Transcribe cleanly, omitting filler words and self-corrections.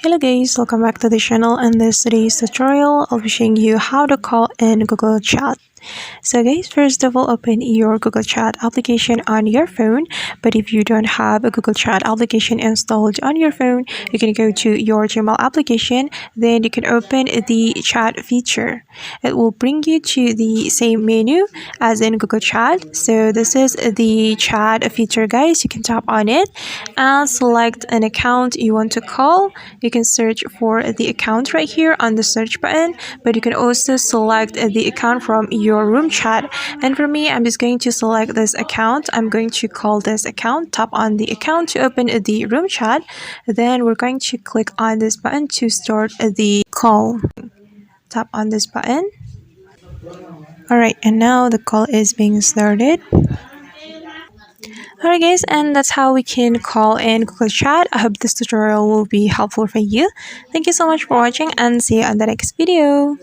Hello guys, welcome back to the channel. And this today's tutorial I'll be showing you how to call in Google Chat. So guys, first of all, open your Google Chat application on your phone. But if you don't have a Google Chat application installed on your phone, you can go to your Gmail application. Then you can open the chat feature. It will bring you to the same menu as in Google Chat. So this is the chat feature, guys. You can tap on it and select an account you want to call. You can search for the account right here on the search button, but you can also select the account from your room chat. And for me, I'm just going to select this account. I'm going to call this account. Tap on the account to open the room chat. Then we're going to click on this button to start the call. Tap on this button. Alright, and now the call is being started. Alright guys, and that's how we can call in Google Chat. I hope this tutorial will be helpful for you. Thank you so much for watching and see you on the next video.